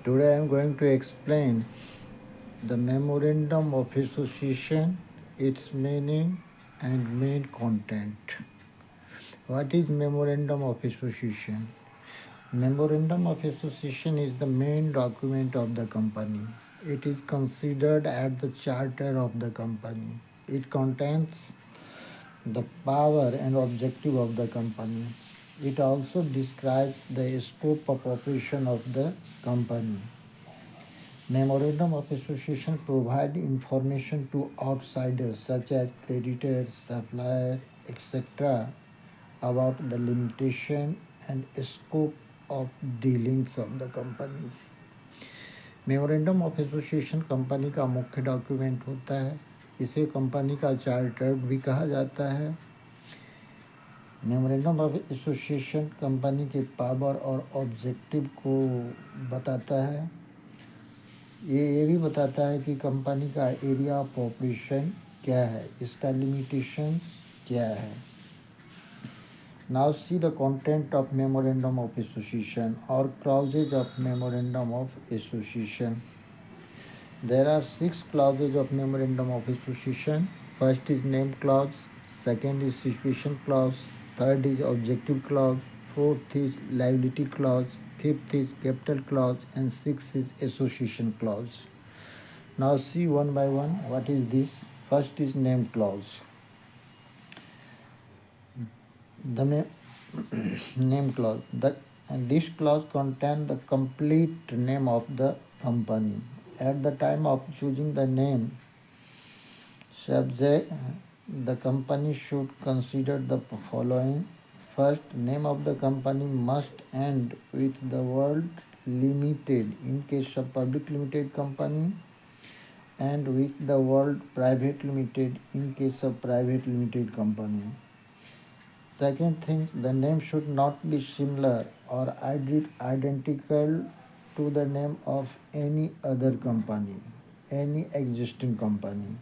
Today I am going to explain the Memorandum of Association, its meaning and main content. What is Memorandum of Association? Memorandum of Association is the main document of the company. It is considered as the charter of the company. It contains the power and objective of the company. It also describes the scope of operation of the company. Memorandum of Association provide information to outsiders such as creditors, suppliers, etc. about the limitation and scope of dealings of the company. Memorandum of association company का मुख्य document होता है. इसे company का charter भी कहा जाता है. मेमोरेंडम ऑफ एसोसिएशन कंपनी के पावर और ऑब्जेक्टिव को बताता है. ये भी बताता है कि कंपनी का एरिया ऑफ ऑपरेशन क्या है, इसका लिमिटेशंस क्या है. Now see the content of memorandum of association और clauses of memorandum of association. There are 6 clauses of memorandum of association. First is name clause, second is situation clause, third is objective clause, fourth is liability clause, fifth is capital clause, and sixth is association clause. Now see one by one what is this. First is name clause. The name clause. This clause contains the complete name of the company. At the time of choosing the name, subject, the company should consider the following. First, name of the company must end with the word limited in case of public limited company, and with the word private limited in case of private limited company. Second thing, the name should not be similar or identical to the name of any other company, any existing company.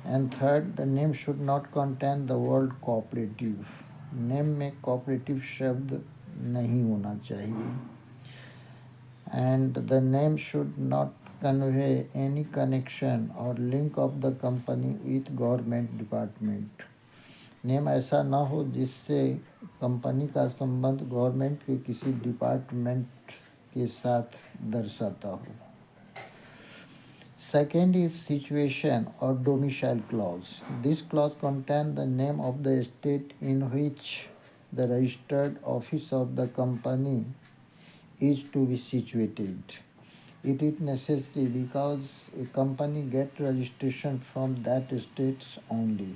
And third, the name should not contain the word cooperative. Name में cooperative शब्द नहीं होना चाहिए. And the name should not convey any connection or link of the company with government department. Name ऐसा ना हो जिससे company का संबंध गवर्नमेंट के किसी डिपार्टमेंट के साथ दर्शाता हो. Second is situation or domicile clause. This clause contains the name of the state in which the registered office of the company is to be situated. It is necessary because a company gets registration from that state only.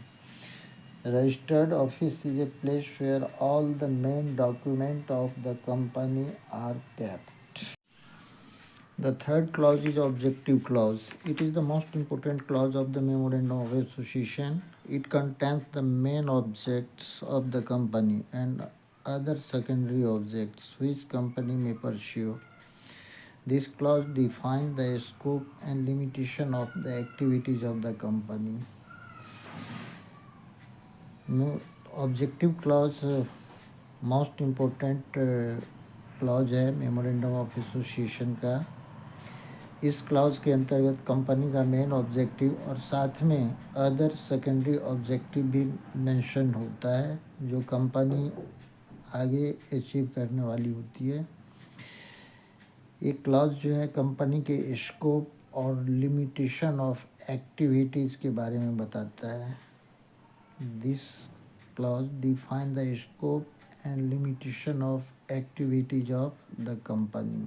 Registered office is a place where all the main documents of the company are kept. The third clause is objective clause. It is the most important clause of the Memorandum of Association. It contains the main objects of the company and other secondary objects which company may pursue. This clause defines the scope and limitation of the activities of the company. Objective clause most important clause है memorandum of association का. इस clause के अंतर्गत company का main objective और साथ में other secondary objective भी मेंशन होता है जो कंपनी आगे अचीव करने वाली होती है. एक क्लॉज जो है कंपनी के स्कोप और लिमिटेशन ऑफ एक्टिविटीज़ के बारे में बताता है. This clause define the scope and limitation of activities of the company.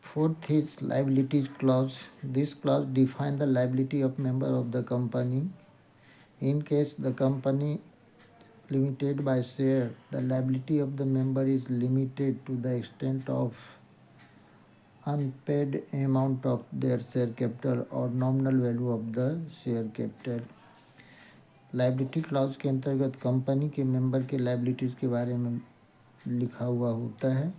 Fourth is liabilities clause. This clause defines the liability of member of the company. In case the company limited by share, the liability of the member is limited to the extent of unpaid amount of their share capital or nominal value of the share capital. Liability clause के अंतर्गत company के member के liabilities के बारे में लिखा हुआ होता है.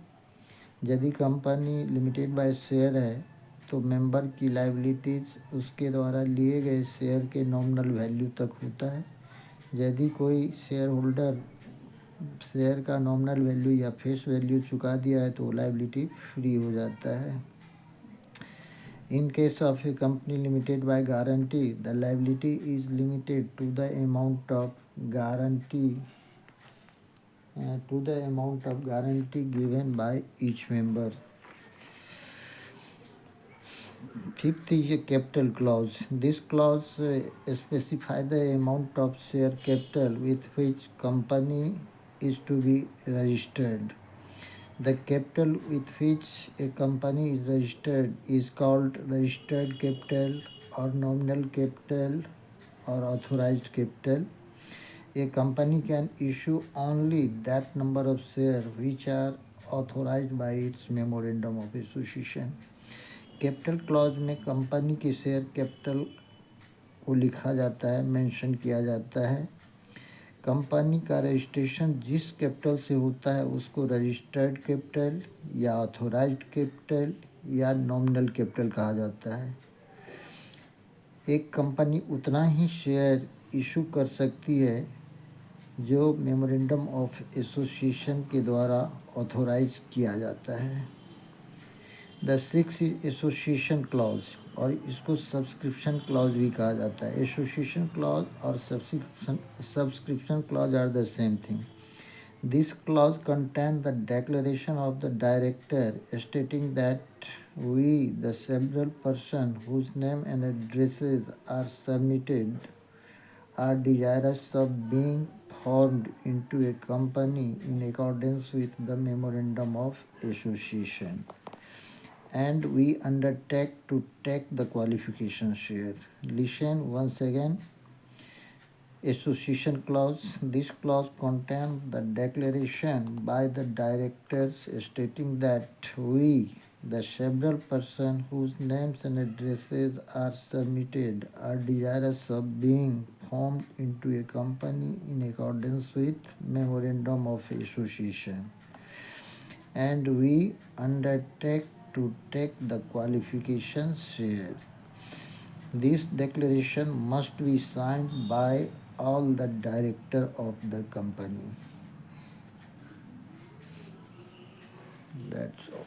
यदि कंपनी लिमिटेड बाय शेयर है तो मेंबर की लाइबिलिटीज़ उसके द्वारा लिए गए शेयर के नॉमिनल वैल्यू तक होता है. यदि कोई शेयर होल्डर शेयर का नॉमिनल वैल्यू या फेस वैल्यू चुका दिया है तो वो लाइबिलिटी फ्री हो जाता है. In case of a company limited by guarantee, the liability is limited to the amount of guarantee given by each member. Fifth is a capital clause. This clause specifies the amount of share capital with which company is to be registered. The capital with which a company is registered is called registered capital or nominal capital or authorized capital. A company can issue only that number of shares which are authorized by its memorandum of association. Capital clause में company के share capital को लिखा जाता है, mention किया जाता है. Company का रजिस्ट्रेशन जिस कैपिटल से होता है उसको रजिस्टर्ड कैपिटल या ऑथोराइज्ड कैपिटल या नॉमिनल कैपिटल कहा जाता है. एक कंपनी उतना ही शेयर इशू कर सकती है जो मेमोरेंडम ऑफ एसोसिएशन के द्वारा ऑथोराइज किया जाता है. The six is association clause और इसको सब्सक्रिप्शन क्लॉज भी कहा जाता है. एसोसिएशन क्लॉज और subscription clause are the same thing. This clause contains the declaration of the director stating that we, the several persons whose name and addresses are submitted, are desirous of being formed into a company in accordance with the memorandum of association. And we undertake to take the qualification share. Listen once again. Association clause. This clause contains the declaration by the directors stating that we, the several persons whose names and addresses are submitted, are desirous of being formed into a company in accordance with memorandum of association. And we undertake to take the qualification share. This declaration must be signed by all the director of the company. That's all.